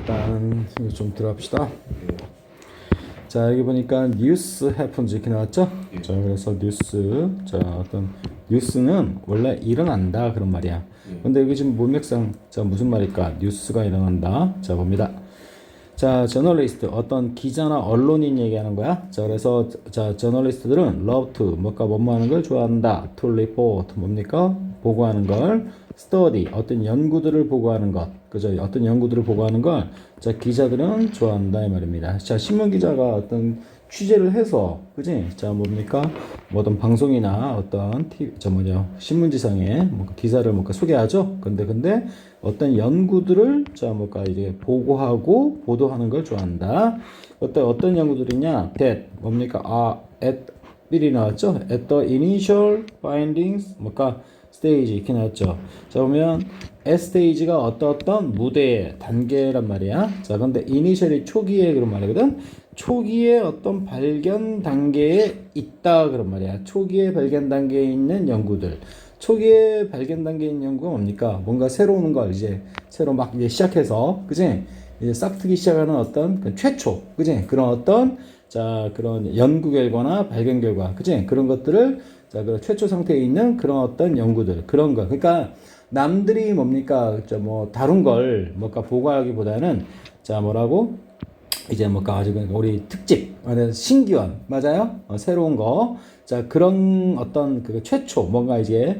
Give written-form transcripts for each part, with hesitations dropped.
일단 이거 좀 들어갑시다. 자, 여기 보니까 뉴스 해픈즈 이렇게 나왔죠? 자, 그래서 뉴스. 자, 어떤 뉴스는 원래 일어난다 그런 말이야. 근데 여기 지금 문맥상 자 무슨 말일까? 뉴스가 일어난다. 자, 봅니다. 자, 저널리스트 어떤 기자나 언론인 얘기하는 거야. 자, 그래서 자, 저널리스트들은 love to 뭔가 뭐하는 걸 좋아한다. to report 뭡니까? 보고하는 걸. study 어떤 연구들을 보고하는 것. 그죠? 어떤 연구들을 보고하는 걸 자, 기자들은 좋아한다 이 말입니다. 자, 신문 기자가 어떤 취재를 해서 그지? 자, 뭡니까? 뭐 어떤 방송이나 어떤 신문지상에 뭔가 기사를 뭔가 소개하죠. 근데 어떤 연구들을 자, 뭔가 이제 보고하고 보도하는 걸 좋아한다. 어떤 연구들이냐? that 뭡니까? at 미리 나왔죠? at the initial findings 뭔가 스테이지 이렇게 나왔죠. 자, 보면 S 스테이지가 어떤 무대의 단계란 말이야. 자, 근데 이니셜이 초기에 그런 말이거든. 초기에 어떤 발견 단계에 있다 그런 말이야. 초기에 발견 단계에 있는 연구들. 초기에 발견 단계에 있는 연구가 뭡니까? 뭔가 새로운 걸 이제 새로 막 이제 시작해서, 그지? 이제 싹트기 시작하는 어떤 그 최초, 그지? 그런 어떤 자, 그런 연구 결과나 발견 결과, 그지? 그런 것들을 자, 그 최초 상태에 있는 그런 어떤 연구들, 그런 거. 그러니까 남들이 뭡니까? 뭐 다룬 걸 뭔가 보고하기보다는 자, 뭐라고? 이제 뭔가 아주 우리 특집, 신기원, 맞아요? 새로운 거. 자, 그런 어떤 그 최초, 뭔가 이제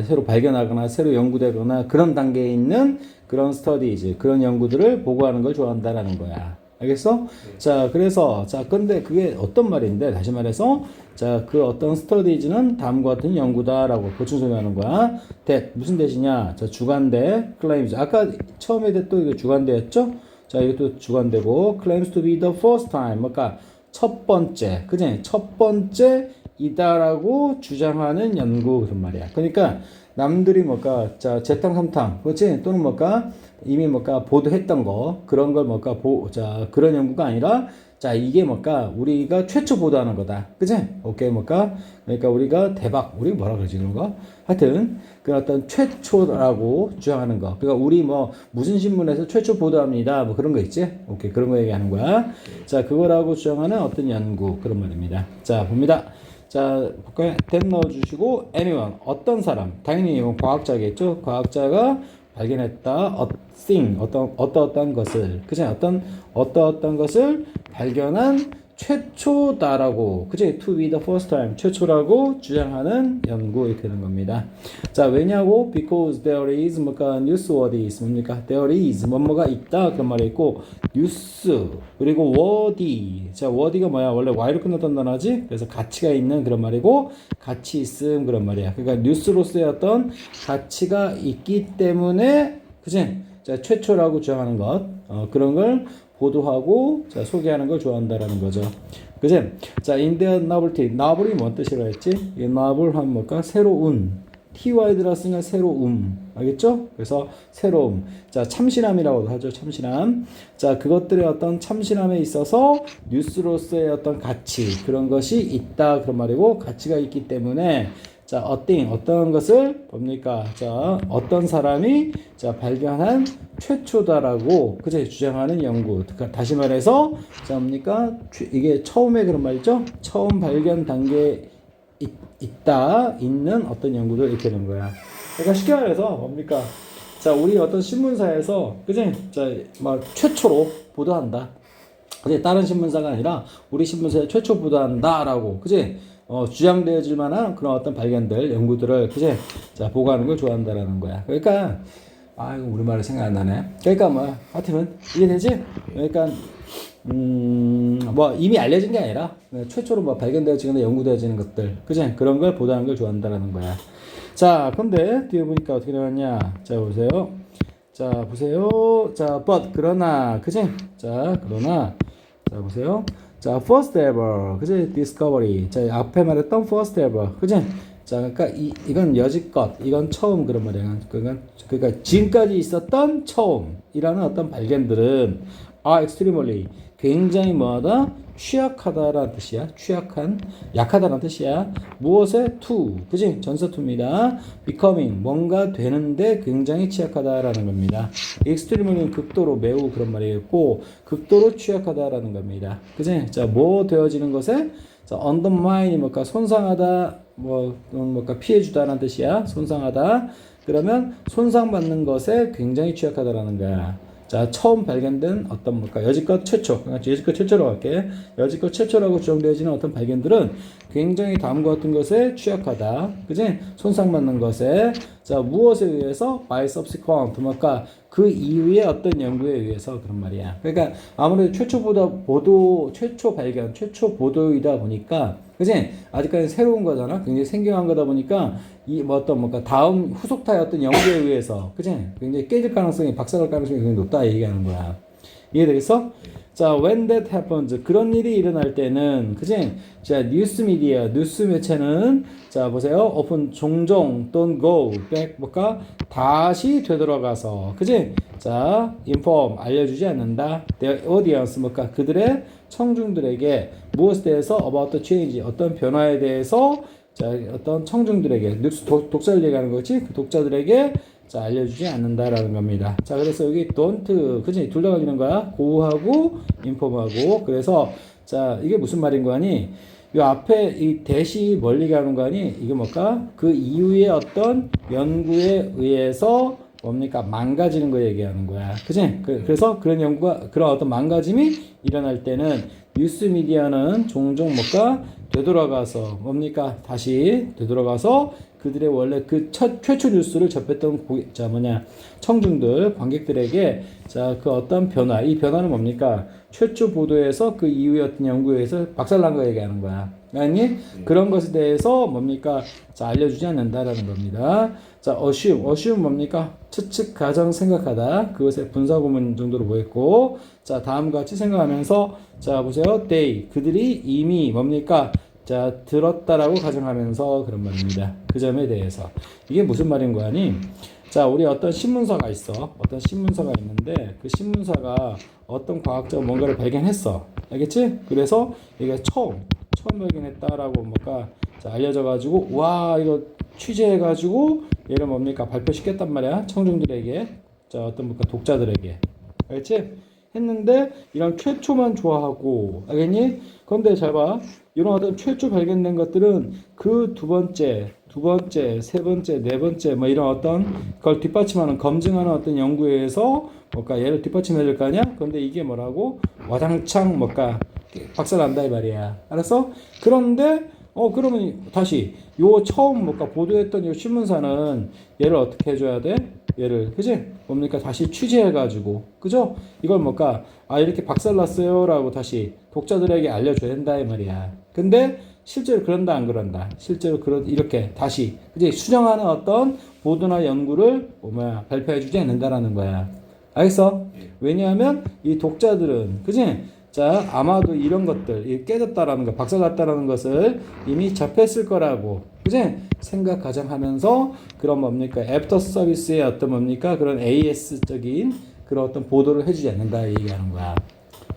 새로 발견하거나 새로 연구되거나 그런 단계에 있는 그런 스터디즈, 그런 연구들을 보고하는 걸 좋아한다라는 거야. 알겠어? 자, 그래서, 자, 근데 그게 어떤 말인데, 다시 말해서, 자, 그 어떤 스터디즈는 다음과 같은 연구다라고 보충설명하는 거야. that, 무슨 대시냐? 자, 주관대, claims. 아까 처음에 또 이거 주관대였죠? 자, 이것도 주관대고, claims to be the first time. 그러니까, 첫 번째, 그지? 첫 번째 이다라고 주장하는 연구, 그런 말이야. 그러니까, 남들이 뭔가, 자, 재탕, 삼탕, 그렇지? 또는 뭔가, 이미 뭔가 보도했던 거, 그런 걸 뭔가 자, 그런 연구가 아니라, 자, 이게 뭔가 우리가 최초 보도하는 거다. 그지? 오케이, 뭔가. 그러니까 우리가 대박, 우리 뭐라 그러지, 그런 거? 하여튼, 그 어떤 최초라고 주장하는 거. 그러니까 우리 뭐, 무슨 신문에서 최초 보도합니다. 뭐 그런 거 있지? 오케이, 그런 거 얘기하는 거야. 자, 그거라고 주장하는 어떤 연구, 그런 말입니다. 자, 봅니다. 자, 볼까요? then 넣어주시고, anyone, 어떤 사람. 당연히 이건 과학자겠죠? 과학자가 발견했다. thing, 어떤 것을, 그치? 어떤 것을 발견한 최초다라고, 그치? to be the first time, 최초라고 주장하는 연구, 이렇게 되는 겁니다. 자, 왜냐고? because there is, 뭔가 newsworthy, 뭡니까? there is, 뭐뭐가 있다, 그런 말이 있고, news, 그리고 worthy. 자, worthy가 뭐야? 원래 y로 끝났던 단어지? 그래서 가치가 있는 그런 말이고, 가치 있음, 그런 말이야. 그러니까 뉴스로서의 어떤 가치가 있기 때문에, 그치? 자, 최초라고 주장하는 것, 그런 걸 보도하고, 자, 소개하는 걸 좋아한다라는 거죠. 그치? 자, in the novelty. novel이 뭔 뜻이라고 했지? 이 novel 하면 뭘까? 새로운. ty 들었으니까 새로움. 알겠죠? 그래서 새로움. 자, 참신함이라고 하죠. 참신함. 자, 그것들의 어떤 참신함에 있어서 뉴스로서의 어떤 가치, 그런 것이 있다. 그런 말이고, 가치가 있기 때문에 자, 어떤 것을 뭡니까? 자, 어떤 사람이 자, 발견한 최초다라고 그제 주장하는 연구. 그러니까 다시 말해서 자, 뭡니까? 이게 처음에 그런 말이죠. 처음 발견 단계에 있는 어떤 연구들 이렇게 되는 거야. 그러니까 쉽게 말해서 뭡니까? 자, 우리 어떤 신문사에서 그제 자, 막 최초로 보도한다. 그제 다른 신문사가 아니라 우리 신문사에 최초 보도한다라고. 그제 주장되어질 만한 그런 어떤 발견들, 연구들을, 그제? 자, 보고하는 걸 좋아한다라는 거야. 그러니까, 이거 우리말로 생각 안 나네. 그러니까 뭐, 하여튼, 이해되지? 그러니까, 뭐, 이미 알려진 게 아니라, 최초로 뭐 발견되어지거나 연구되어지는 것들, 그제? 그런 걸 보도하는 걸 좋아한다라는 거야. 자, 근데, 뒤에 보니까 어떻게 나왔냐? 자, 보세요. 자, 보세요. 자, 그러나, 그제? 자, 그러나, 자, 보세요. 자, first ever, 그지? discovery. 자, 앞에 말했던 first ever, 그지? 자, 그러니까 이건 여지껏, 이건 처음 그런 말이야. 그러니까 지금까지 있었던 처음이라는 어떤 발견들은 are extremely 굉장히 뭐하다? 취약하다라는 뜻이야. 취약한, 약하다라는 뜻이야. 무엇에? to. 그지? 전사 to입니다. becoming. 뭔가 되는데 굉장히 취약하다라는 겁니다. extremely는 극도로 매우 그런 말이겠고, 극도로 취약하다라는 겁니다. 그지? 자, 뭐 되어지는 것에? 자, undermine이 뭘까? 손상하다, 뭘까? 피해주다라는 뜻이야. 손상하다. 그러면 손상받는 것에 굉장히 취약하다라는 거야. 자, 처음 발견된 어떤 뭘까? 여지껏 최초. 여지껏 최초로 할게. 여지껏 최초라고 주장되어지는 어떤 발견들은 굉장히 다음과 같은 것에 취약하다. 그지? 손상받는 것에. 자, 무엇에 의해서? by subsequent. 뭘까? 그 이후에 어떤 연구에 의해서 그런 말이야. 그러니까 아무래도 최초 발견, 최초 보도이다 보니까, 그지? 아직까지 새로운 거잖아. 굉장히 생경한 거다 보니까 다음 후속타의 어떤 연구에 의해서, 그지? 굉장히 깨질 가능성이, 박살날 가능성이 굉장히 높다 얘기하는 거야. 이해되겠어? 자, when that happens, 그런 일이 일어날 때는, 그지? 자, 뉴스 매체는, 자, 보세요. often, 종종, don't go back, 다시 되돌아가서, 그지? 자, inform, 알려주지 않는다. their audience, 그들의 청중들에게 무엇에 대해서 about the change, 어떤 변화에 대해서, 자, 어떤 청중들에게, 독자를 얘기하는 거지? 그 독자들에게, 자, 알려주지 않는다라는 겁니다. 자, 그래서 여기 don't, 그지? 둘 다 걸리는 거야. go하고 inform하고. 그래서, 자, 이게 무슨 말인 거 아니? 요 앞에 이 대시 멀리 가는 거 아니? 이게 뭘까? 그 이후에 어떤 연구에 의해서 망가지는 거 얘기하는 거야. 그지? 그래서 그런 연구가, 그런 어떤 망가짐이 일어날 때는 뉴스 미디어는 종종 되돌아가서 다시 되돌아가서 그들의 원래 그 최초 뉴스를 접했던 청중들, 관객들에게 자, 그 어떤 변화, 이 변화는 뭡니까? 최초 보도에서 그 이후의 어떤 연구에 의해서 박살난 거 얘기하는 거야. 아니? 그런 것에 대해서 자, 알려주지 않는다라는 겁니다. 자, assume 추측, 가정, 생각하다. 그것의 분사구문 정도로 보였고, 자, 다음과 같이 생각하면서, 자, 보세요. 그들이 이미 자, 들었다라고 가정하면서 그런 말입니다. 그 점에 대해서. 이게 무슨 말인 거 아니? 자, 우리 어떤 신문사가 있어. 어떤 신문사가 있는데, 그 신문사가 어떤 과학적 뭔가를 발견했어. 알겠지? 그래서 이게 처음 발견했다라고 자, 알려져가지고, 와, 이거 취재해가지고, 얘를 발표시켰단 말이야. 청중들에게. 자, 어떤 독자들에게. 알겠지? 했는데, 이런 최초만 좋아하고, 알겠니? 그런데 잘 봐. 이런 어떤 최초 발견된 것들은 그 두 번째, 세 번째, 네 번째, 이런 어떤 그걸 뒷받침하는, 검증하는 어떤 연구에 의해서 얘를 뒷받침해야 될 거 아니야? 그런데 이게 뭐라고? 와장창 박살난다 이 말이야. 알았어? 그런데 그러면 다시 요 처음 보도했던 요 신문사는 얘를 어떻게 해줘야 돼? 얘를, 그지? 다시 취재해가지고, 그죠? 이걸 이렇게 박살났어요 라고 다시 독자들에게 알려줘야 된다 이 말이야. 근데 실제로 그런다 안 그런다? 실제로 이렇게 다시, 그지? 수정하는 어떤 보도나 연구를 발표해주지 않는다라는 거야. 알겠어? 왜냐하면 이 독자들은, 그지? 자, 아마도 이런 것들, 깨졌다라는 거, 박살났다라는 것을 이미 접했을 거라고, 그지? 생각 가정하면서 그런 애프터 서비스의 어떤 그런 AS적인 그런 어떤 보도를 해주지 않는다 얘기하는 거야.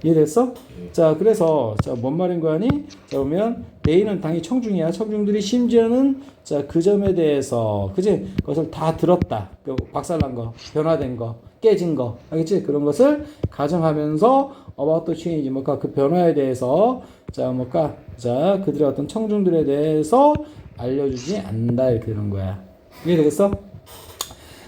이해됐어? 자, 그래서 자, 뭔 말인 거 아니? 자, 보면 A는 당연히 청중이야. 청중들이 심지어는 자, 그 점에 대해서, 그지? 그것을 다 들었다. 박살난 거, 변화된 거, 깨진 거, 알겠지? 그런 것을 가정하면서 about the change, 그 변화에 대해서 자, 그들의 어떤 청중들에 대해서 알려주지 않는다 이렇게 되는 거야. 이해되겠어?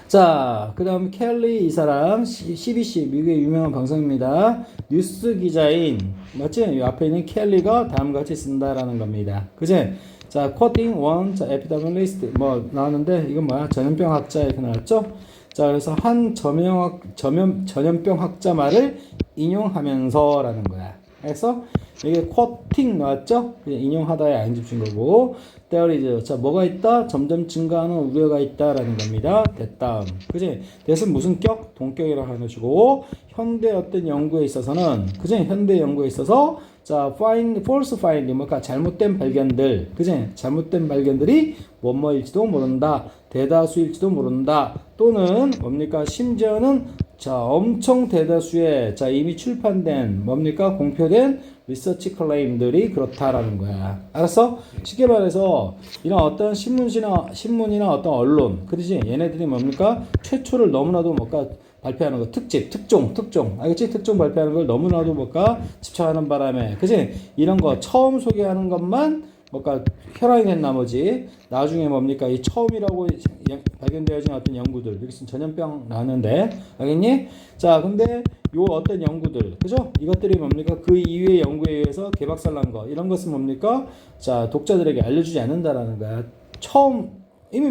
자, 그 다음 켈리 이 사람 CBC 미국의 유명한 방송입니다. 뉴스 기자인 맞지? 이 앞에 있는 켈리가 다음과 같이 쓴다라는 겁니다. 그지? 자, quoting one, 자, epidemiologist 나왔는데 이건 뭐야? 전염병 학자 이렇게 나왔죠? 자, 그래서 한 전염병 학자 말을 인용하면서라는 거야. 그래서 이게 quoting 나왔죠? 그냥 인용하다에 ing 붙인 거고, theories. 자, 뭐가 있다? 점점 증가하는 우려가 있다라는 겁니다. 됐다. 그지? 대신 무슨 격? 동격이라고 하는 것이고, 현대 어떤 연구에 있어서는, 그지? 현대 연구에 있어서, 자, false find, 잘못된 발견들, 그지? 잘못된 발견들이 뭐뭐일지도 모른다. 대다수일지도 모른다. 또는 심지어는 자, 엄청 대다수의 자 이미 출판된 뭡니까 공표된 리서치 클레임들이 그렇다라는 거야. 알았어? 쉽게 말해서 이런 어떤 신문이나 어떤 언론, 그러지? 얘네들이 뭡니까 최초를 너무나도 뭔가 발표하는 거 특집, 특종, 알겠지? 특종 발표하는 걸 너무나도 뭔가 집착하는 바람에, 그지? 이런 거 처음 소개하는 것만 뭔가 혈안이 된 나머지 나중에 뭡니까 이 처음이라고 발견되어진 어떤 연구들 여기 있으면 전염병 나왔는데 알겠니? 자 근데 요 어떤 연구들 그죠? 이것들이 뭡니까 그 이후의 연구에 의해서 개박살난 거 이런 것은 뭡니까 자 독자들에게 알려주지 않는다라는 거야. 처음 이미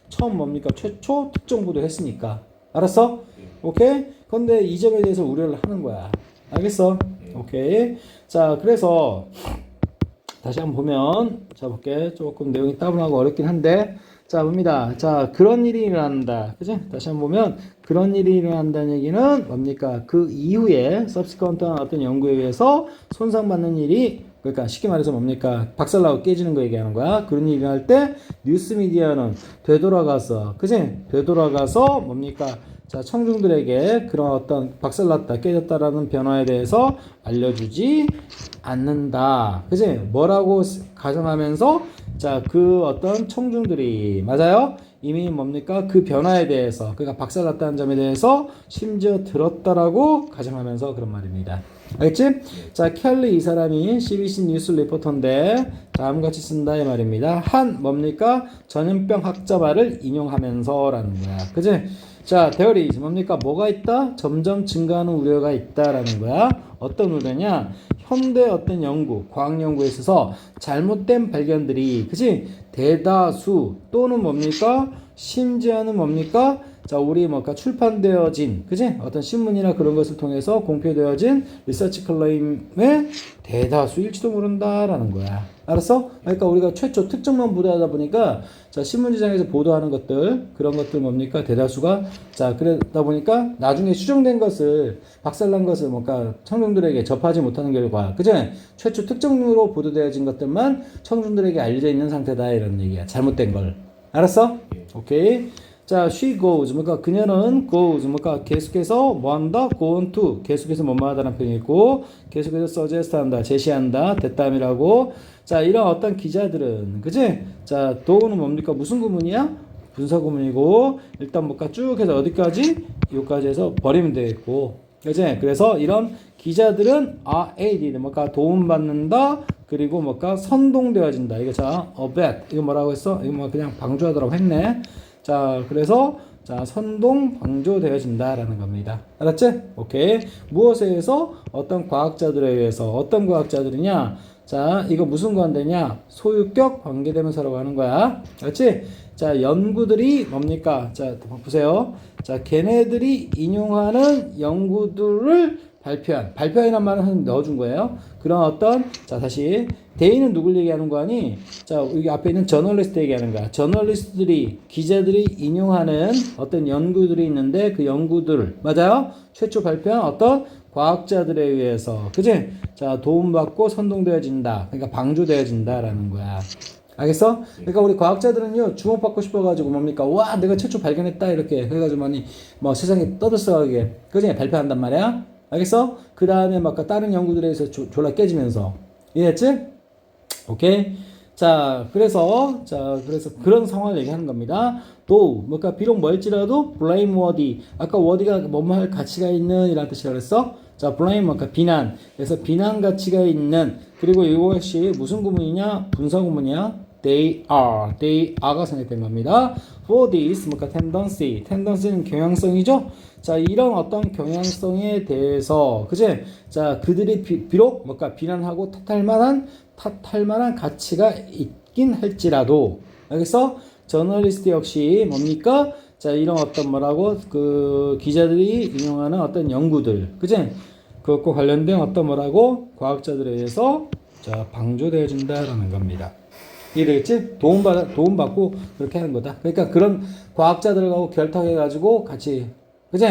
처음 뭡니까 최초 특정 보도했으니까 알았어? 오케이? 근데 이 점에 대해서 우려를 하는 거야. 알겠어? 오케이. 자 그래서 다시 한번 보면 자 볼게 조금 내용이 따분하고 어렵긴 한데 자 봅니다. 자 그런 일이 일어난다 그지? 다시 한번 보면 그런 일이 일어난다는 얘기는 뭡니까 그 이후에 subsequent한 어떤 연구에 의해서 손상받는 일이 그러니까 쉽게 말해서 뭡니까 박살나고 깨지는 거 얘기하는 거야. 그런 일이 일어날 때 뉴스 미디어는 되돌아가서 그지? 되돌아가서 뭡니까 자 청중들에게 그런 어떤 박살났다 깨졌다라는 변화에 대해서 알려주지 않는다. 그지? 뭐라고 가정하면서 자 그 어떤 청중들이 맞아요? 이미 뭡니까 그 변화에 대해서 그러니까 박살났다는 점에 대해서 심지어 들었다라고 가정하면서 그런 말입니다. 알겠지? 자 켈리 이 사람이 CBC 뉴스 리포터인데 다음같이 쓴다 이 말입니다. 한 뭡니까 전염병 학자 말을 인용하면서라는 거야. 그지? 자, 대열이 뭡니까? 뭐가 있다? 점점 증가하는 우려가 있다라는 거야. 어떤 우려냐? 현대 어떤 연구, 과학 연구에 있어서 잘못된 발견들이, 그치? 대다수 또는 뭡니까? 심지어는 뭡니까? 자, 우리 뭔가 출판되어진, 그치? 어떤 신문이나 그런 것을 통해서 공표되어진 리서치 클레임의 대다수일지도 모른다라는 거야. 알았어? 그러니까 우리가 최초 특정만 보도하다 보니까 자, 신문지장에서 보도하는 것들, 그런 것들 뭡니까? 대다수가 자, 그러다 보니까 나중에 수정된 것을 박살난 것을 뭔가 청중들에게 접하지 못하는 결과, 그치? 최초 특정으로 보도되어진 것들만 청중들에게 알려져 있는 상태다 이런 얘기야. 잘못된 걸. 알았어? 오케이. 자, she goes, 뭔가 그녀는 goes, 뭔가 계속해서 뭐 한다? go on to, 계속해서 뭐뭐 하다는 표현이 있고, 계속해서 suggest 한다, 제시한다, 대담이라고. 자, 이런 어떤 기자들은, 그지? 자, do는 뭡니까? 무슨 구문이야? 분사 구문이고, 일단 뭔가 쭉 해서 어디까지? 여기까지 해서 버리면 되겠고, 그지? 그래서 이런 기자들은 aid, 뭔가 도움받는다, 그리고 뭔가 선동되어진다. 이거 자, abet, 이거 뭐라고 했어? 이거 뭐 그냥 방조하더라고 했네. 자, 그래서 자, 선동 방조되어진다라는 겁니다. 알았지? 오케이. 무엇에 의해서? 어떤 과학자들에 의해서. 어떤 과학자들이냐? 자, 이거 무슨 관계냐? 소유격 관계대명사라고 하는 거야. 알았지? 자, 연구들이 뭡니까? 자, 보세요. 자, 걔네들이 인용하는 연구들을 발표하는 말은 넣어준 거예요. 그런 어떤, 자, 다시, 대인은 누굴 얘기하는 거 아니? 자, 여기 앞에 있는 저널리스트 얘기하는 거야. 저널리스트들이, 기자들이 인용하는 어떤 연구들이 있는데 그 연구들, 맞아요? 최초 발표한 어떤 과학자들에 의해서, 그지? 자, 도움받고 선동되어진다. 그러니까 방조되어진다라는 거야. 알겠어? 그러니까 우리 과학자들은요 주목받고 싶어가지고 뭡니까 와 내가 최초 발견했다 이렇게 해가지고 많이 뭐 세상에 떠들썩하게 그중에 발표한단 말이야. 알겠어? 그 다음에 막 다른 연구들에 의해서 졸라 깨지면서 이해했지? 오케이. 자 그래서 그런 상황을 얘기하는 겁니다. 또 뭔가 비록 멀지라도 blame worthy 아까 worthy가 뭐뭐 할 가치가 있는 이라는 뜻이라고 했어. 자 blame 뭔가 비난 그래서 비난 가치가 있는 그리고 이것이 무슨 구문이냐 분사 구문이야. They are가 선택된 겁니다. For this, 뭔가 tendency는 경향성이죠. 자, 이런 어떤 경향성에 대해서, 그제? 자, 그들이 비록 뭔가 비난하고 탓할 만한 가치가 있긴 할지라도, 알겠어? 저널리스트 역시 뭡니까? 자, 이런 어떤 뭐라고, 그 기자들이 인용하는 어떤 연구들, 그제? 그것과 관련된 어떤 뭐라고? 과학자들에 의해서, 자, 방조되어진다라는 겁니다. 이해되겠지? 도움받고 그렇게 하는 거다. 그러니까 그런 과학자들하고 결탁해가지고 같이, 그지?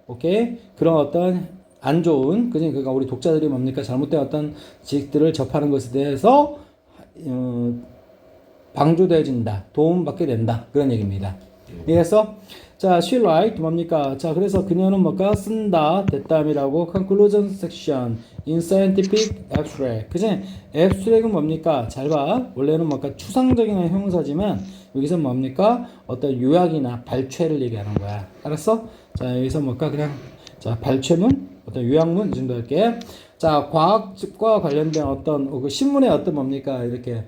오케이? 그런 어떤 안 좋은, 그지? 그러니까 우리 독자들이 뭡니까? 잘못된 어떤 지식들을 접하는 것에 대해서, 방조되어진다. 도움받게 된다. 그런 얘기입니다. 이해했어? 자, she liked 뭡니까? 자, 그래서 그녀는 뭘까? 쓴다. 됐다음이라고 conclusion section in scientific abstract. 그지? abstract은 뭡니까? 잘 봐. 원래는 뭘까? 추상적인 형용사지만 여기서 뭡니까? 어떤 요약이나 발췌를 얘기하는 거야. 알았어? 자, 여기서 뭘까? 그냥 자, 발췌문, 어떤 요약문 이 정도 할게. 자, 과학과 관련된 어떤 그 신문의 어떤 뭡니까? 이렇게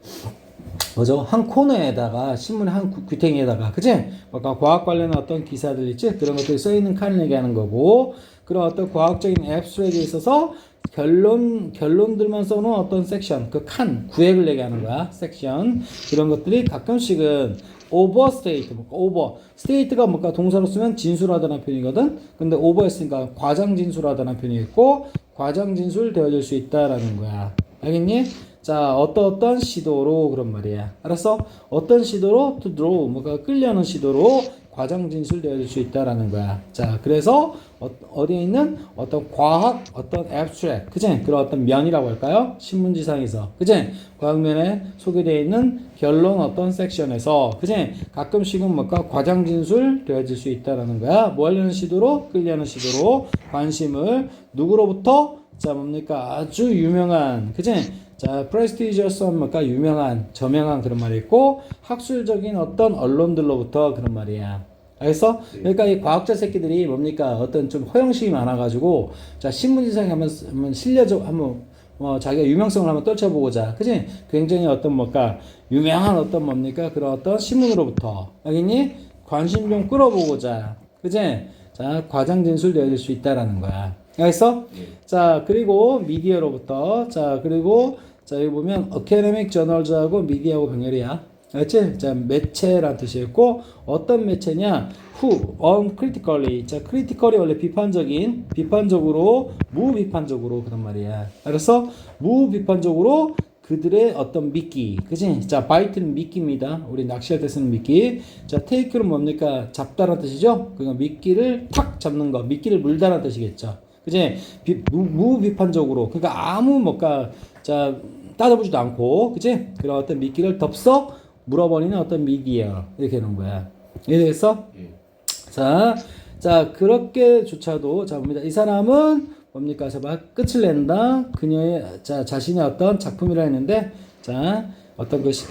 뭐죠? 한 코너에다가 신문의 한 귀퉁이에다가 그치? 아까 과학 관련한 어떤 기사들 있지? 그런 것들이 써있는 칸을 얘기하는 거고 그런 어떤 과학적인 앱스트랙에 있어서 결론들만 써놓은 어떤 섹션 그 칸 구획을 얘기하는 거야 섹션 그런 것들이 가끔씩은 overstate over state가 뭔가 동사로 쓰면 진술하다는 표현이거든 근데 over했으니까 과장 진술하다는 표현이 있고 과장 진술 되어질 수 있다라는 거야 알겠니? 자, 어떤 시도로 그런 말이야. 알았어? 어떤 시도로 to draw 뭐가 끌려는 시도로 과장 진술되어질 수 있다라는 거야. 자, 그래서 어디에 있는 어떤 과학 어떤 abstract, 그치? 그런 어떤 면이라고 할까요? 신문지상에서, 그치? 과학면에 소개되어 있는 결론 어떤 섹션에서, 그치? 가끔씩은 뭔가 과장 진술되어질 수 있다라는 거야. 뭐 하려는 시도로 끌려는 시도로 관심을 누구로부터 자 뭡니까 아주 유명한, 그치? 자, prestigious 뭔가 유명한, 저명한 그런 말이 있고 학술적인 어떤 언론들로부터 그런 말이야. 알겠어? 그러니까 이 과학자 새끼들이 뭡니까 어떤 좀 허영심이 많아가지고 자 신문지상에 한번 실려줘 한번 자기가 유명성을 한번 떨쳐보고자, 그지? 굉장히 어떤 뭔가 유명한 어떤 뭡니까 그런 어떤 신문으로부터 알겠니? 관심 좀 끌어보고자, 그지? 자 과장 진술되어질 수 있다라는 거야. 알겠어? 자 그리고 미디어로부터 자 그리고 자 여기 보면 academic journals하고 미디어하고 병렬이야. 알겠지? 자 매체란 뜻이 있고 어떤 매체냐? who uncritically 자 critically 원래 비판적으로 무비판적으로 그런 말이야. 알았어? 무비판적으로 그들의 어떤 미끼, 그치? 자, 바이트는 미끼입니다. 우리 낚시할 때 쓰는 미끼. 자, 테이크는 뭡니까? 잡다라는 뜻이죠? 그러니까 미끼를 탁 잡는 거, 미끼를 물다라는 뜻이겠죠. 그치? 무비판적으로, 그러니까 아무 뭔가, 자, 따져보지도 않고, 그치? 그런 어떤 미끼를 덥석 물어버리는 어떤 미디어. 이렇게 하는 거야. 이해되겠어? 자, 그렇게조차도, 자, 봅니다. 이 사람은 뭡니까? 자, 끝을 낸다. 그녀의, 자, 자신의 어떤 작품이라 했는데, 자, 어떤 것이,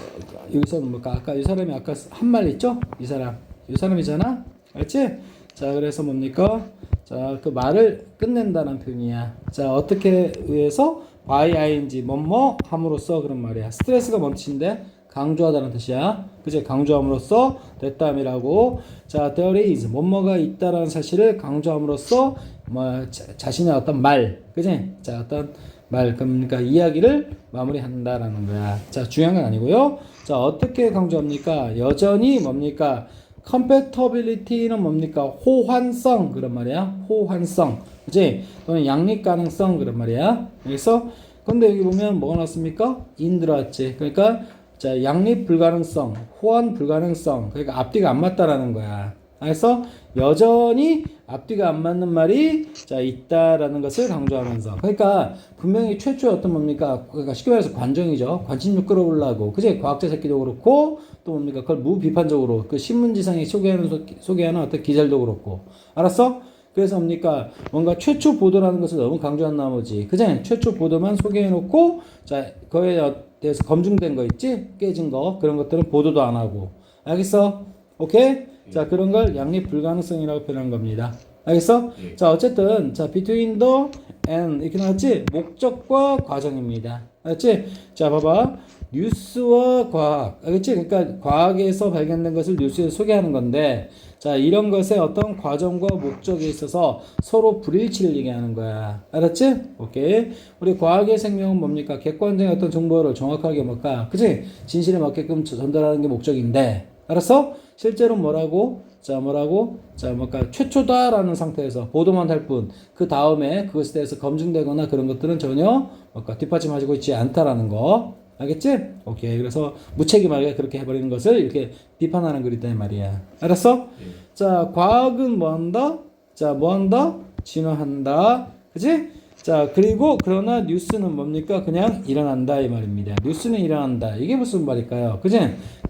여기서는 뭘까? 아까 이 사람이 아까 한 말 있죠? 이 사람이잖아? 알지? 자, 그래서 뭡니까? 자, 그 말을 끝낸다는 표현이야. 자, 어떻게 의해서? by ing, 뭐뭐 함으로써 그런 말이야. 스트레스가 멈춘데, 강조하다는 뜻이야. 그치? 강조함으로써 됐다음이라고. 자, there is 뭐뭐가 있다라는 사실을 강조함으로써 뭐 자신의 어떤 말, 그치? 자, 어떤 말, 그러니까 이야기를 마무리한다라는 거야. 자, 중요한 건 아니고요. 자, 어떻게 강조합니까? 여전히 뭡니까? compatibility는 뭡니까? 호환성 그런 말이야. 호환성, 그치? 또는 양립 가능성 그런 말이야. 그래서 근데 여기 보면 뭐가 나왔습니까? in 들어왔지. 그러니까 자, 양립 불가능성, 호환 불가능성. 그러니까 앞뒤가 안 맞다라는 거야. 그래서 여전히 앞뒤가 안 맞는 말이 자 있다라는 것을 강조하면서, 그러니까 분명히 최초의 어떤 뭡니까? 그러니까 쉽게 말해서 관정이죠. 관심력 끌어올라고, 그제 과학자 새끼도 그렇고 또 뭡니까? 그걸 무비판적으로 그 신문지상에 소개하는 어떤 기자들도 그렇고, 알았어? 그래서 뭡니까? 뭔가 최초 보도라는 것을 너무 강조한 나머지, 그제 최초 보도만 소개해놓고 자 그거에 대해서 검증된 거 있지? 깨진 거 그런 것들은 보도도 안 하고, 알겠어? 오케이? 자 그런 걸 양립 불가능성이라고 표현한 겁니다. 알겠어? 자 어쨌든 자 between the and 이렇게 나왔지? 목적과 과정입니다. 알겠지? 자 봐봐. 뉴스와 과학. 알겠지? 그러니까 과학에서 발견된 것을 뉴스에 소개하는 건데 자 이런 것의 어떤 과정과 목적에 있어서 서로 불일치를 얘기하는 거야. 알았지? 오케이. 우리 과학의 생명은 뭡니까? 객관적인 어떤 정보를 정확하게 뭘까? 그치? 진실에 맞게끔 전달하는 게 목적인데, 알았어? 실제로 뭐라고? 자 뭘까? 최초다라는 상태에서 보도만 할 뿐, 그 다음에 그것에 대해서 검증되거나 그런 것들은 전혀 뭘까? 뒷받침하고 있지 않다라는 거. 알겠지? 오케이. 그래서 무책임하게 그렇게 해버리는 것을 이렇게 비판하는 글이다 이 말이야. 알았어? 자, 과학은 뭐 한다? 자, 뭐 한다? 진화한다. 그치? 자, 그리고 그러나 뉴스는 뭡니까? 그냥 일어난다 이 말입니다. 뉴스는 일어난다. 이게 무슨 말일까요? 그지?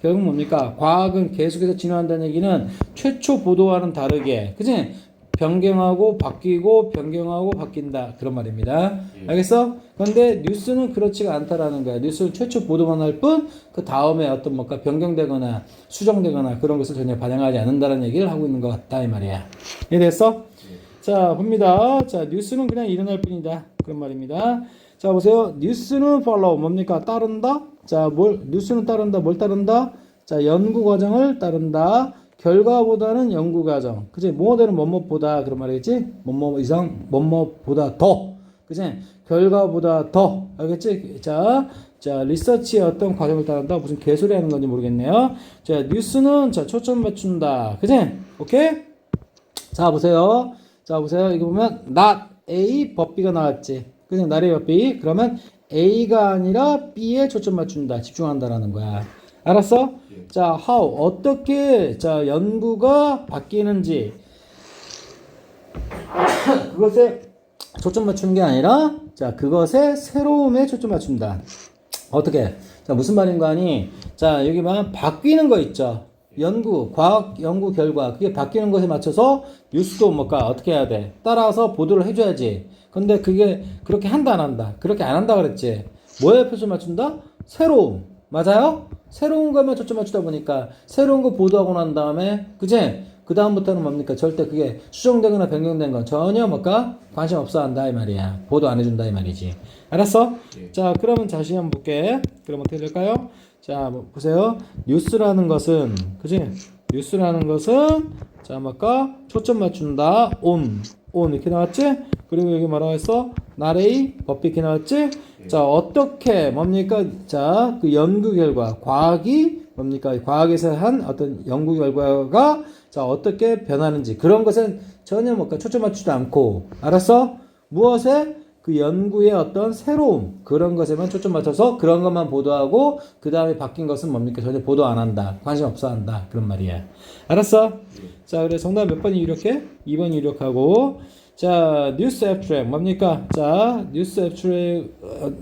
결국 뭡니까? 과학은 계속해서 진화한다는 얘기는 최초 보도와는 다르게, 그지? 변경하고 바뀌고 변경하고 바뀐다 그런 말입니다. 알겠어? 그런데 뉴스는 그렇지가 않다라는 거야. 뉴스는 최초 보도만 할 뿐 그 다음에 어떤 뭔가 변경되거나 수정되거나 그런 것을 전혀 반영하지 않는다는 얘기를 하고 있는 것 같다 이 말이야. 이해됐어? 자, 봅니다. 자, 뉴스는 그냥 일어날 뿐이다. 그런 말입니다. 자, 보세요. 뉴스는 follow. 뭡니까? 따른다? 자, 뉴스는 따른다. 뭘 따른다? 자, 연구 과정을 따른다. 결과보다는 연구 과정. 그치? 뭐뭐대는 뭐뭐보다. 그런 말이겠지? 뭐뭐 이상, 뭐뭐보다 더. 그치? 결과보다 더. 알겠지? 자, 리서치의 어떤 과정을 따른다. 무슨 개소리 하는 건지 모르겠네요. 자, 뉴스는, 자, 초점 맞춘다. 그치? 오케이? 자, 보세요. 자, 보세요. 이거 보면 not A but B가 나왔지. 그냥 not A but B. 그러면 A가 아니라 B에 초점 맞춘다. 집중한다라는 거야. 알았어? 자, how 어떻게 자 연구가 바뀌는지 그것에 초점 맞추는 게 아니라 자 그것의 새로움에 초점 맞춘다. 어떻게? 자, 무슨 말인가 하니 자 여기만 바뀌는 거 있죠. 과학 연구 결과 그게 바뀌는 것에 맞춰서 뉴스도 뭘까 어떻게 해야 돼? 따라서 보도를 해줘야지. 근데 그게 그렇게 한다 안 한다? 그렇게 안 한다 그랬지. 뭐에 초점 맞춘다? 새로움. 맞아요? 새로운 거만 초점 맞추다 보니까 새로운 거 보도하고 난 다음에 그제 그 다음부터는 뭡니까? 절대 그게 수정되거나 변경된 건 전혀 뭘까? 관심 없어 한다 이 말이야. 보도 안 해준다 이 말이지. 알았어? 자, 그러면 다시 한번 볼게. 그럼 어떻게 될까요? 자, 보세요. 뉴스라는 것은, 그지? 뉴스라는 것은, 자, 뭘까? 초점 맞춘다. on 이렇게 나왔지? 그리고 여기 뭐라고 했어? not A, but B 이렇게 나왔지? 자, 어떻게, 뭡니까? 자, 그 연구 결과, 과학이, 뭡니까? 과학에서 한 어떤 연구 결과가, 자, 어떻게 변하는지, 그런 것은 전혀 뭘까? 초점 맞추지 않고, 알았어? 무엇에? 그 연구의 어떤 새로움 그런 것에만 초점 맞춰서 그런 것만 보도하고 그 다음에 바뀐 것은 뭡니까? 전혀 보도 안 한다. 관심 없어 한다. 그런 말이야. 알았어? 자, 그래 정답 몇 번이 유력해? 2번이 유력하고 자, 뉴스 애프트랙 뭡니까? 자, 뉴스 애프트랙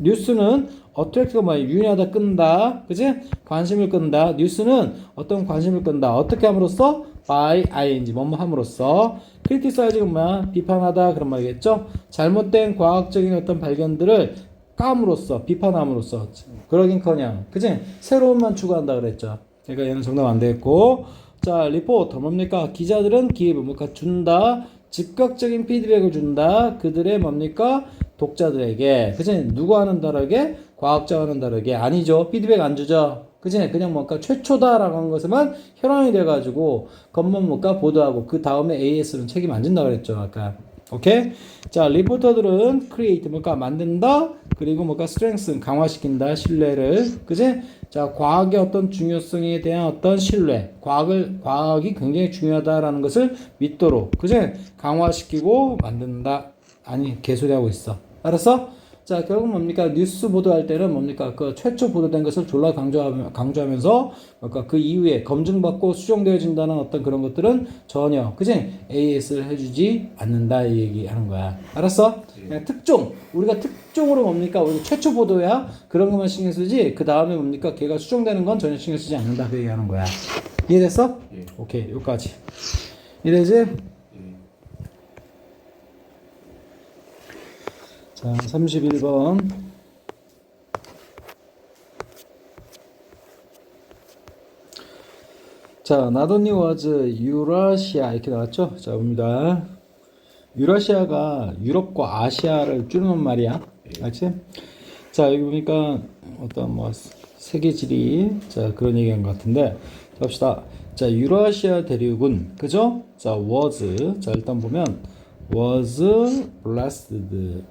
뉴스는 어트랙트가 뭐야? 유인하다 끈다. 그지? 관심을 끈다. 뉴스는 어떤 관심을 끈다. 어떻게 함으로써? by ing 뭐뭐 함으로써 criticize가 뭐야? 비판하다 그런 말이겠죠? 잘못된 과학적인 어떤 발견들을 까므로써 비판함으로써 그러긴커녕 그지? 새로운만 추구한다 그랬죠. 그러니까 얘는 정답 안 되겠고 자 리포터 뭡니까? 기자들은 give 뭔가 준다 즉각적인 피드백을 준다 그들의 뭡니까? 독자들에게 그지? 누구와는 다르게 과학자와는 다르게 아니죠. 피드백 안 주죠. 그치? 그냥 뭔가 최초다라고 한 것에만 혈안이 돼가지고 겉만 뭔가 보도하고 그 다음에 AS는 책임 안 진다 그랬죠 아까. 오케이? 자 리포터들은 create 뭔가 만든다 그리고 뭔가 strengthen 강화시킨다 신뢰를 그치? 자 과학의 어떤 중요성에 대한 어떤 신뢰 과학이 굉장히 중요하다라는 것을 믿도록 그치? 강화시키고 만든다 아니 개소리하고 있어 알았어? 자, 결국 뭡니까? 뉴스 보도할 때는 뭡니까? 그 최초 보도된 것을 졸라 강조하면서, 그러니까 그 이후에 검증받고 수정되어진다는 어떤 그런 것들은 전혀, 그지? AS를 해주지 않는다, 이 얘기 하는 거야. 알았어? 그냥 우리가 특종으로 뭡니까? 우리가 최초 보도야? 그런 것만 신경 쓰지? 그 다음에 뭡니까? 걔가 수정되는 건 전혀 신경 쓰지 않는다, 그 얘기 하는 거야. 이해됐어? 오케이, 여기까지. 이래지? 자, 31번. 자, not only was Eurasia 이렇게 나왔죠? 자, 봅니다. 유라시아가 유럽과 아시아를 줄이는 말이야. 알지? 자, 여기 보니까 어떤 뭐 세계지리 자, 그런 얘기한 것 같은데. 자, 봅시다. 자, 유라시아 대륙은 그죠? 자, was 자, 일단 보면 was blessed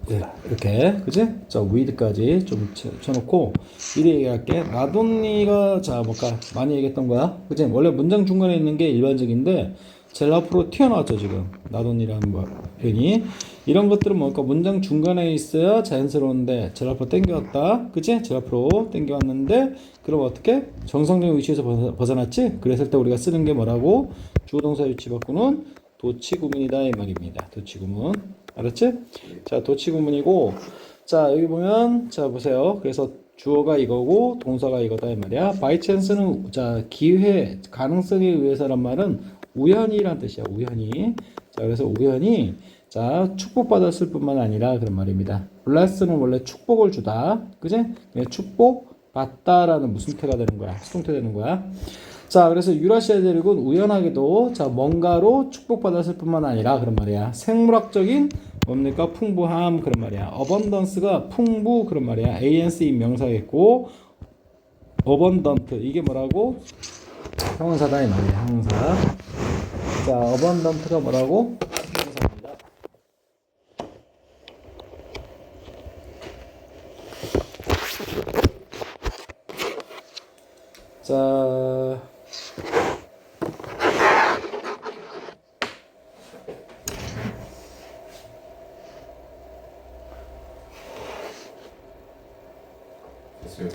이렇게 그지? 자 with까지 좀 쳐놓고 미리 얘기할게. 나돈니가 자 뭘까 많이 얘기했던 거야 그지? 원래 문장 중간에 있는 게 일반적인데 제일 앞으로 튀어나왔죠 지금 나돈니라는 표현이. 이런 것들은 뭘까 문장 중간에 있어야 자연스러운데 제일 앞으로 땡겨왔다 그지? 제일 앞으로 땡겨왔는데 그럼 어떻게? 정상적인 위치에서 벗어났지? 그랬을 때 우리가 쓰는 게 뭐라고? 주어동사 위치 바꾸는 도치구문이다 이 말입니다. 도치구문 알았지? 자, 도치 구문이고, 자, 여기 보면, 자, 보세요. 그래서 주어가 이거고, 동사가 이거다, 이 말이야. by chance는, 자, 기회, 가능성에 의해서란 말은 우연이란 뜻이야, 우연히. 자, 그래서 우연히, 자, 축복받았을 뿐만 아니라 그런 말입니다. bless는 원래 축복을 주다. 그지? 축복 받다라는 무슨 태가 되는 거야? 수동태 되는 거야. 자, 그래서 유라시아 대륙은 우연하게도 자, 뭔가로 축복받았을 뿐만 아니라 그런 말이야. 생물학적인 뭡니까? 풍부함 그런 말이야. abundance가 풍부 그런 말이야. anc 명사겠고 abundant 이게 뭐라고? 형용사다 이 말이야. 형용사. 자, abundant가 뭐라고? 형용사입니다. 자, 됐어요.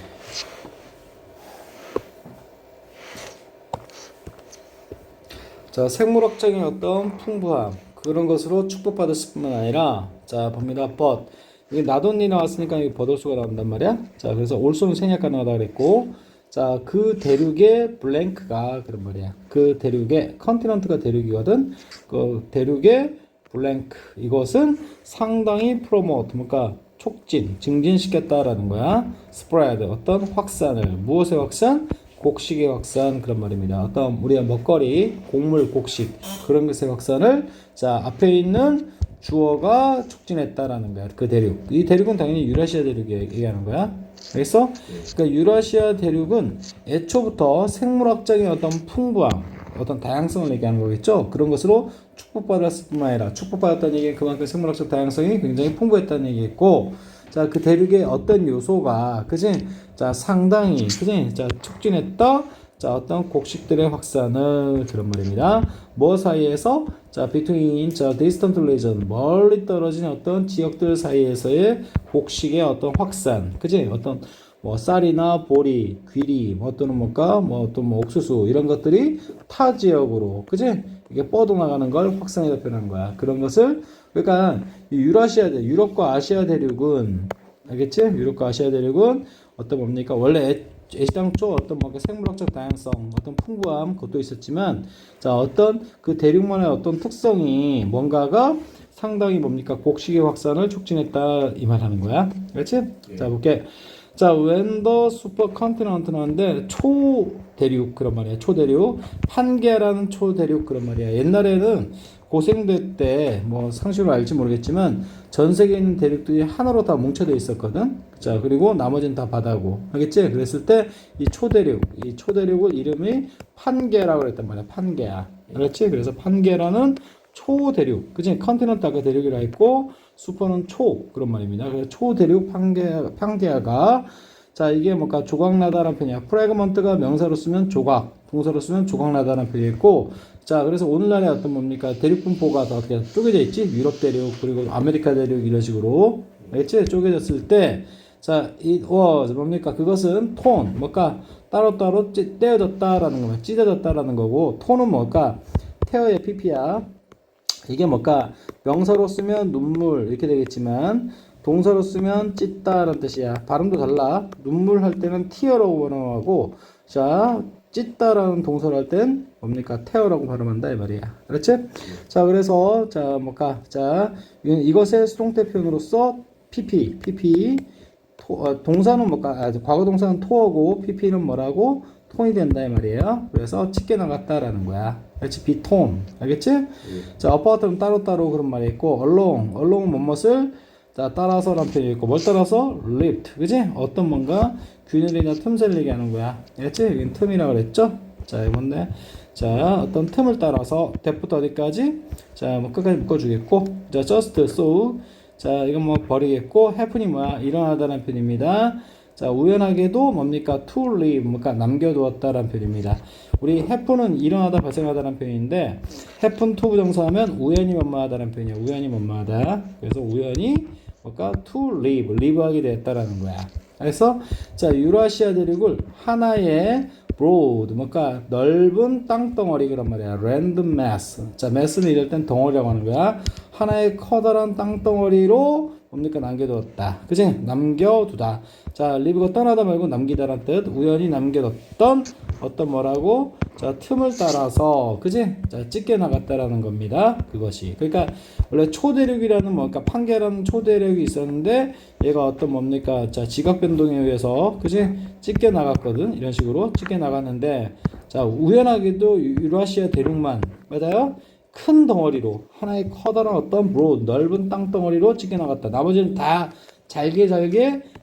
자, 생물학적인 어떤 풍부함 그런 것으로 축복받았을 뿐만 아니라 자 봅니다. but 이게 나돈이 나왔으니까 여기 버더수가 나온단 말이야. 자, 그래서 올소는 생략 가능하다 그랬고 자, 그 대륙의 블랭크가 그런 말이야. 그 대륙의 컨티넌트가 대륙이거든. 그 대륙의 블랭크 이것은 상당히 프로모트 뭔가 촉진 증진시켰다라는 거야. 스프레드 어떤 확산을 무엇의 확산? 곡식의 확산 그런 말입니다. 어떤 우리가 먹거리, 곡물, 곡식 그런 것의 확산을 자 앞에 있는 주어가 촉진했다라는 거야. 그 대륙. 이 대륙은 당연히 유라시아 대륙이 얘기하는 거야. 알겠어? 그러니까 유라시아 대륙은 애초부터 생물학적인 어떤 풍부함, 어떤 다양성을 얘기하는 거겠죠. 그런 것으로 축복받았을 뿐만 아니라 축복받았다는 얘기는 그만큼 생물학적 다양성이 굉장히 풍부했다는 얘기겠고 자, 그 대륙의 어떤 요소가, 그지? 자, 상당히, 그지? 자, 촉진했다? 자, 어떤 곡식들의 확산을, 그런 말입니다. 뭐 사이에서? 자, between, 자, distant region, 멀리 떨어진 어떤 지역들 사이에서의 곡식의 어떤 확산, 그지? 어떤, 뭐, 쌀이나 보리, 귀리, 뭐, 또는 뭔가, 뭐, 어떤 뭐, 옥수수, 이런 것들이 타 지역으로, 그지? 이게 뻗어나가는 걸 확산이라고 표현하는 거야. 그런 것을 그러니까 유라시아 대 유럽과 아시아 대륙은 알겠지? 유럽과 아시아 대륙은 어떤 뭡니까? 원래 애시당초 어떤 뭔가 생물학적 다양성, 어떤 풍부함 그것도 있었지만 자 어떤 그 대륙만의 어떤 특성이 뭔가가 상당히 뭡니까? 곡식의 확산을 촉진했다 이 말하는 거야. 그렇지? 예. 자 볼게. 자, when the supercontinent 나왔는데 초대륙 그런 말이야. 초대륙. 판게라는 초대륙 그런 말이야. 옛날에는 고생대 때 뭐 상식으로 알지 모르겠지만 전 세계에 있는 대륙들이 하나로 다 뭉쳐져 있었거든. 자, 그리고 나머지는 다 바다고. 알겠지? 그랬을 때 이 초대륙을 이름이 판게라고 그랬단 말이야. 판게야. 알았지? 그래서 판게라는 초대륙. 그치? 컨티넌트 아까 대륙이라 했고 슈퍼는 초 그런 말입니다. 그래서 초대륙 판게아가 자 이게 뭔가 조각나다라는 표현이야. 프래그먼트가 명사로 쓰면 조각, 동사로 쓰면 조각나다라는 표현이있고 자 그래서 오늘날의 어떤 뭡니까 대륙 분포가 다 어떻게 쪼개져 있지? 유럽 대륙 그리고 아메리카 대륙 이런 식으로 알겠지? 쪼개졌을 때 자 it was 뭡니까 그것은 톤 뭔가 따로따로 떼어졌다라는 거야. 찢어졌다라는 거고 톤은 뭘까? 테어의 pp야. 이게 뭘까? 명사로 쓰면 눈물 이렇게 되겠지만 동사로 쓰면 찢다라는 뜻이야. 발음도 달라. 눈물 할 때는 tear라고 발음하고 자 찢다라는 동사를 할 땐 뭡니까? tear라고 발음한다 이 말이야. 그렇지? 자 그래서 자 뭘까? 자 이것의 수동태 표현으로서 pp 동사는 뭘까? 과거 동사는 토어고 pp는 뭐라고? 톤이 된다 이 말이에요. 그래서 찢겨 나갔다라는 거야. 그렇지? 비톤. 알겠지? 자, apaught는 따로따로 그런 말이 있고 along은 뭐뭇을 자, 따라서라는 표현이 있고 뭘 따라서? lift. 그지? 어떤 뭔가 균열이나 틈새를 얘기하는 거야. 알겠지? 여긴 틈이라고 그랬죠? 자, 이건데 자, 어떤 틈을 따라서 대부터 어디까지? 자, 뭐 끝까지 묶어주겠고 자, just so 자, 이건 뭐 버리겠고 happen이 뭐야? 일어나다라는 표현입니다. 자, 우연하게도 뭡니까? to leave, 뭔가 남겨두었다라는 표현입니다. 우리 happen은 일어나다, 발생하다라는 표현인데 happen to 부정사하면 우연히 뭐뭐하다라는 표현이야. 우연히 뭐뭐하다. 그래서 우연히 뭔가 to leave, leave 하게 되었다라는 거야. 그래서 자, 유라시아 대륙을 하나의 broad 뭔가 넓은 땅덩어리 그런 말이야. random mass. 자, mass는 이럴 땐 덩어리라고 하는 거야. 하나의 커다란 땅덩어리로 뭡니까 남겨두었다. 그지? 남겨두다. 자, leave가 떠나다 말고 남기다란 뜻. 우연히 남겨뒀던 어떤 뭐라고? 자, 틈을 따라서 그지? 자, 찢겨 나갔다라는 겁니다. 그것이. 그러니까 원래 초대륙이라는 뭔가 판결하는 초대륙이 있었는데 얘가 어떤 뭡니까? 자, 지각 변동에 의해서 그지? 찢겨 나갔거든. 이런 식으로 찢겨 나갔는데 자, 우연하게도 유라시아 대륙만 맞아요? 큰 덩어리로 하나의 커다란 어떤 브로드 넓은 땅덩어리로 찢겨 나갔다. 나머지는 다 잘게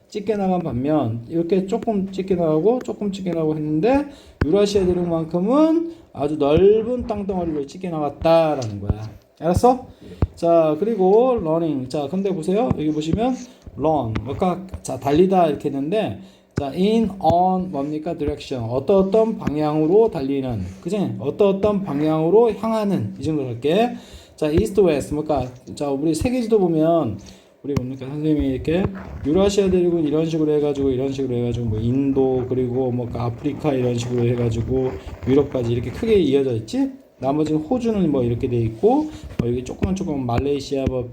찢겨 나간 반면 이렇게 조금 찢겨 나가고 조금 찢겨 나가고 했는데 유라시아 대륙만큼은 아주 넓은 땅덩어리로 찢겨 나갔다라는 거야. 알았어? 자, 그리고 running. 자, 근데 보세요. 여기 보시면 run. 뭔가 자, 달리다 이렇게 했는데 자, in on 뭡니까? direction. 어떤 방향으로 달리는. 그지? 어떤 방향으로 향하는. 이 정도 할게. 자, east west. 뭔가 자, 우리 세계지도 보면 우리 뭡니까? 선생님이 이렇게 유라시아 대륙은 이런 식으로 해가지고 이런 식으로 해가지고 뭐 인도 그리고 뭐 아프리카 이런 식으로 해가지고 유럽까지 이렇게 크게 이어져 있지? 나머지는 호주는 뭐 이렇게 돼 있고 여기 조금 말레이시아 뭐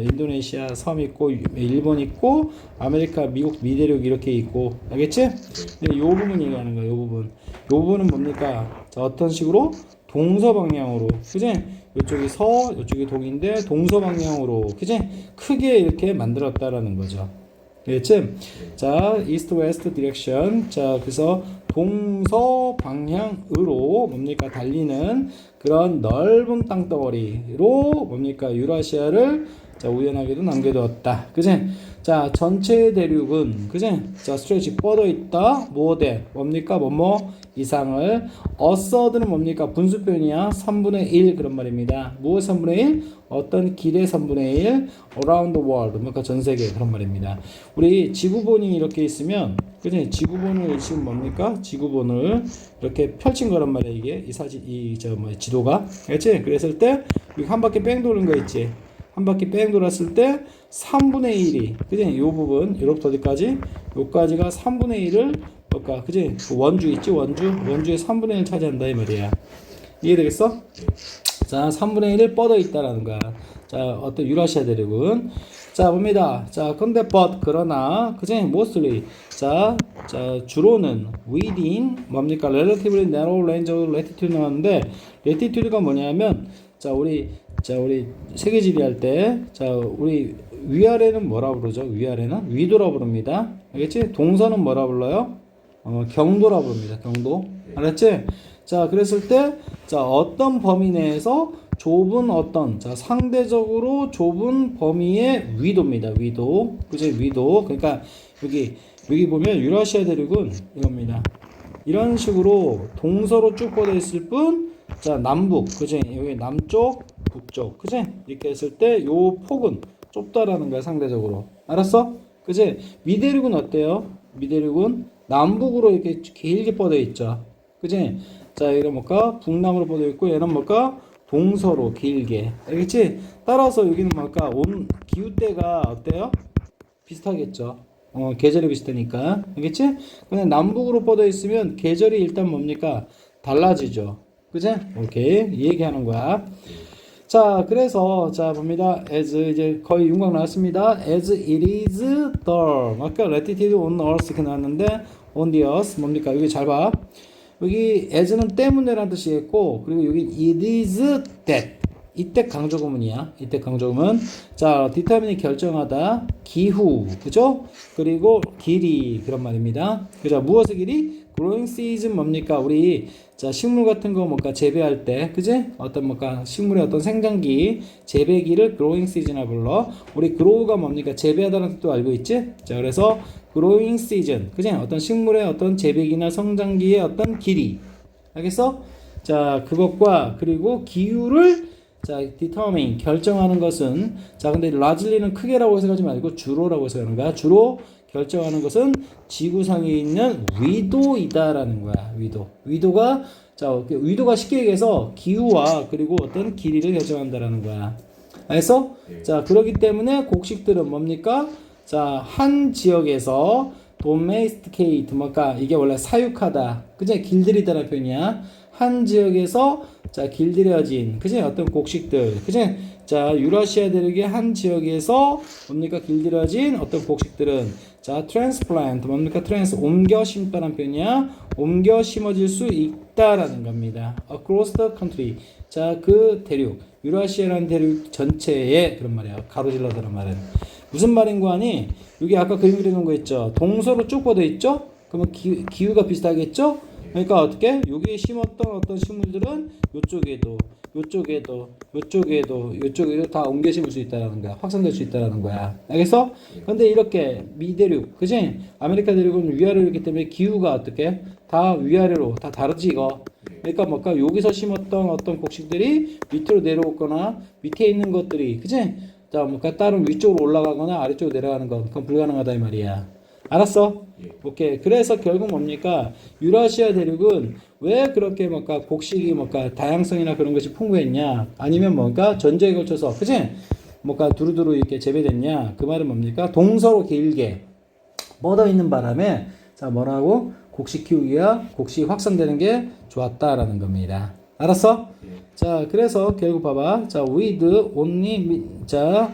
인도네시아 섬 있고 일본 있고 아메리카 미국 미대륙 이렇게 있고 알겠지? 근데 요 부분 얘기하는 거야. 요 부분은 뭡니까? 자, 어떤 식으로 동서 방향으로 그지? 이쪽이 서 이쪽이 동인데 동서 방향으로 그지? 크게 이렇게 만들었다라는 거죠. 알겠지? 자, east west direction. 자, 그래서 동서 방향으로 뭡니까 달리는 그런 넓은 땅덩어리로 뭡니까 유라시아를 자 우연하게도 남겨두었다. 그지? 자, 전체 대륙은 그지? 자, 스트레치 뻗어 있다. 뭐대 뭡니까 뭐뭐 이상을 어서드는 뭡니까 분수 표현이야. 3분의 1 그런 말입니다. 무엇 3분의 1? 어떤 길의 3분의 1 around the world 뭔가 전 세계 그런 말입니다. 우리 지구본이 이렇게 있으면 그지? 지구본을 지금 뭡니까? 지구본을 이렇게 펼친 거란 말이야. 이게 이 사진 지도가 그렇지? 그랬을 때 여기 한 바퀴 뺑 도는 거 있지? 한 바퀴 뺑 돌았을 때 3분의 1이 그지? 요 부분 이렇게 어디까지? 요까지가 3분의 1을 뭘까? 그지? 원주 있지? 원주의 3분의 1 차지한다 이 말이야. 이해되겠어? 자, 3분의 1을 뻗어 있다라는 거야. 자, 어떤 유라시아 대륙은 자, 봅니다. 자, 근데 but 그러나 그지? mostly 자, 주로는 within 뭡니까? relatively narrow range of latitude 나왔는데 latitude가 뭐냐면 자, 우리 세계지리 할 때 자, 우리 위아래는 뭐라 부르죠? 위아래는 위도라 부릅니다. 알겠지? 동서는 뭐라 불러요? 경도라 부릅니다. 경도. 알았지? 자, 그랬을 때 자, 어떤 범위 내에서 좁은 어떤 자, 상대적으로 좁은 범위의 위도입니다. 위도. 그죠? 위도. 그러니까 여기 보면 유라시아 대륙은 이겁니다. 이런 식으로 동서로 쭉 뻗어 있을 뿐 자, 남북. 그죠? 여기 남쪽, 북쪽. 그죠? 이렇게 했을 때 요 폭은 좁다라는 거야, 상대적으로. 알았어? 그지? 미대륙은 어때요? 미대륙은 남북으로 이렇게 길게 뻗어 있죠. 그지? 자, 이런 뭘까? 북남으로 뻗어 있고 얘는 뭘까? 동서로 길게. 알겠지? 따라서 여기는 뭘까? 기후대가 어때요? 비슷하겠죠. 계절이 비슷하니까. 알겠지? 근데 남북으로 뻗어 있으면 계절이 일단 뭡니까? 달라지죠. 그지? 오케이. 이 얘기하는 거야. 자, 그래서 자 봅니다. as 이제 거의 윤곽 나왔습니다. as it is the 아까 latitude on earth 이렇게 나왔는데 on the earth 뭡니까? 여기 잘 봐. 여기 as는 때문에라는 뜻이겠고 그리고 여기 it is that 이때 강조구문이야. 이때 강조구문. 자, determine이 결정하다. 기후. 그죠? 그리고 길이 그런 말입니다. 그죠? 무엇의 길이? growing season 뭡니까? 우리 자, 식물 같은 거 뭔가 재배할 때, 그지? 어떤 뭔가 식물의 어떤 생장기, 재배기를 growing season이라 불러. 우리 grow가 뭡니까? 재배하다는 뜻도 알고 있지? 자, 그래서 growing season, 그지? 어떤 식물의 어떤 재배기나 성장기의 어떤 길이. 알겠어? 자, 그것과 그리고 기후를 자, determine 결정하는 것은 자, 근데 largely는 크게라고 해석하지 말고 주로라고 해석하는 거야. 주로 결정하는 것은 지구상에 있는 위도이다라는 거야. 위도가 자, 위도가 쉽게 얘기해서 기후와 그리고 어떤 길이를 결정한다라는 거야. 알겠어? 자, 그렇기 때문에 곡식들은 뭡니까? 자, 한 지역에서 domesticate 뭐까 이게 원래 사육하다 그지 길들이다라는 표현이야. 한 지역에서 자 길들여진 그지 어떤 곡식들 그지 자 유라시아 대륙의 한 지역에서 뭡니까 길들여진 어떤 곡식들은 자 transplant 뭡니까 옮겨 심다라는 표현이야. 옮겨 심어질 수 있다라는 겁니다. across the country 자 그 대륙 유라시아라는 대륙 전체에 그런 말이야. 가로질러서란 말은 무슨 말인고 하니 여기 아까 그림 그려놓은 거 있죠. 동서로 쭉 뻗어 있죠. 그러면 기후가 비슷하겠죠. 그러니까 어떻게 여기 심었던 어떤 식물들은 요쪽에도 다 옮겨 심을 수 있다라는 거야. 확산될 수 있다라는 거야. 알겠어? 근데 이렇게 미대륙, 그지? 아메리카 대륙은 위아래이기 때문에 기후가 어떻게? 다 위아래로 다 다르지 이거. 그러니까 뭔가 여기서 심었던 어떤 곡식들이 밑으로 내려오거나 밑에 있는 것들이, 그지? 자, 뭔가 다른 위쪽으로 올라가거나 아래쪽으로 내려가는 건 그건 불가능하다 이 말이야. 알았어? 오케이. 그래서 결국 뭡니까? 유라시아 대륙은 왜 그렇게 뭔가 곡식이 뭔가 다양성이나 그런 것이 풍부했냐? 아니면 뭔가 전쟁에 걸쳐서, 그치? 뭔가 두루두루 이렇게 재배됐냐? 그 말은 뭡니까? 동서로 길게 뻗어 있는 바람에, 자, 뭐라고? 곡식 키우기가, 곡식이 확산되는 게 좋았다라는 겁니다. 알았어? 자, 그래서 결국 봐봐. 자, with only, 자,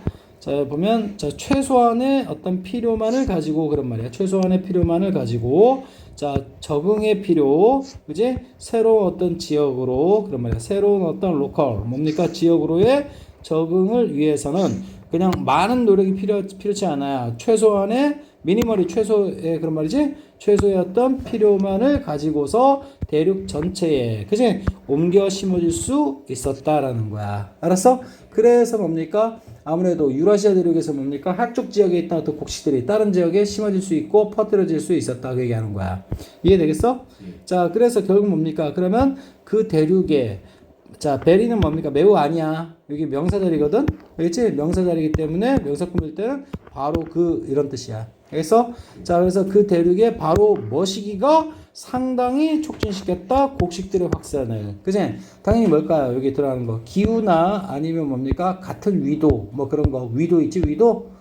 보면, 자, 최소한의 어떤 필요만을 가지고, 그런 말이야. 최소한의 필요만을 가지고, 자, 적응의 필요, 그지? 새로운 어떤 지역으로, 그런 말이야. 새로운 어떤 로컬, 뭡니까? 지역으로의 적응을 위해서는 그냥 많은 노력이 필요치 않아요. 최소한의, 미니멀이 최소의, 그런 말이지? 최소의 어떤 필요만을 가지고서 대륙 전체에, 그지? 옮겨 심어질 수 있었다라는 거야. 알았어? 그래서 뭡니까? 아무래도 유라시아 대륙에서 뭡니까? 한쪽 지역에 있던 어떤 곡식들이 다른 지역에 심어질 수 있고 퍼뜨려질 수 있었다 그 얘기하는 거야. 이해되겠어? 자, 그래서 결국 뭡니까? 그러면 그 대륙에 자, 베리는 뭡니까? 매우 아니야. 여기 명사자리거든? 알겠지? 명사자리이기 때문에 명사 꾸밀 때는 바로 그 이런 뜻이야. 알겠어? 자, 그래서 그 대륙에 바로 머시기가 상당히 촉진시켰다. 곡식들의 확산을. 그지? 당연히 뭘까요? 여기 들어가는 거. 기후나 아니면 뭡니까? 같은 위도. 뭐 그런 거. 위도 있지? 위도?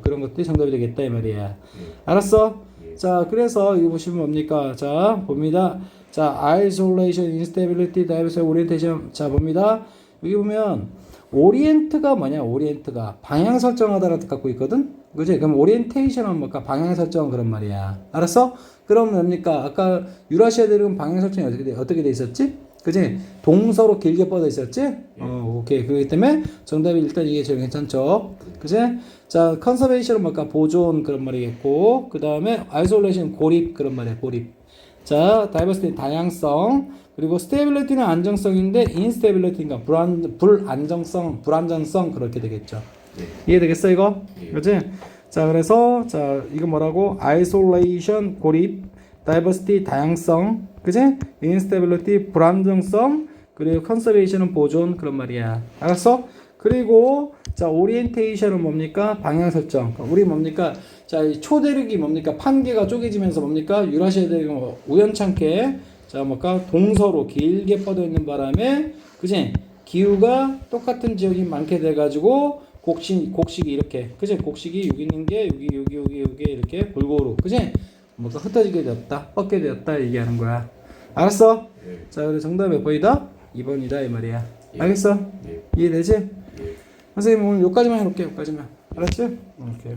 그런 것들이 정답이 되겠다. 이 말이야. 알았어? 자, 그래서 이거 보시면 뭡니까? 자, 봅니다. 자, isolation, instability, diversity, orientation. 자, 봅니다. 여기 보면 오리엔트가 뭐냐? 오리엔트가 방향 설정하다라는 뜻 갖고 있거든. 그지? 그럼 오리엔테이션은 뭘까? 방향 설정 그런 말이야. 알았어? 그럼 뭡니까? 아까 유라시아 대륙은 방향 설정이 어떻게 돼 있었지? 그지? 동서로 길게 뻗어 있었지? 오케이. 그렇기 때문에 정답이 일단 이게 제일 괜찮죠. 그지? 자, 컨서베이션은 뭘까? 보존 그런 말이겠고, 그 다음에 아이솔레이션 고립 그런 말이야. 고립. 자, 다이버시티 다양성, 그리고 스테빌리티는 안정성인데 인스테빌리티가 불안정성 그렇게 되겠죠. 이해되겠어 이거? 그렇지? 자, 그래서 자, 이거 뭐라고? 아이솔레이션 고립, 다이버시티 다양성, 그지? 인스테빌리티 불안정성, 그리고 컨서베이션은 보존 그런 말이야. 알았어? 그리고 자, 오리엔테이션은 뭡니까? 방향 설정. 우리 뭡니까? 자, 이 초대륙이 뭡니까? 판계가 쪼개지면서 뭡니까? 유라시아 대륙은 우연찮게 자, 뭡니까? 동서로 길게 뻗어 있는 바람에 그지? 기후가 똑같은 지역이 많게 돼 가지고 곡식이 이렇게 그지? 곡식이 여기 있는 게 여기 이렇게 골고루 그지? 뭔가 흩어지게 되었다. 뻗게 되었다 얘기하는 거야. 알았어? 자, 그래 정답 몇 번이다? 2번이다 이 말이야. 알겠어? 이해되지? 선생님 오늘 여기까지만 해놓을게. 여기까지만. 알았지? 오케이.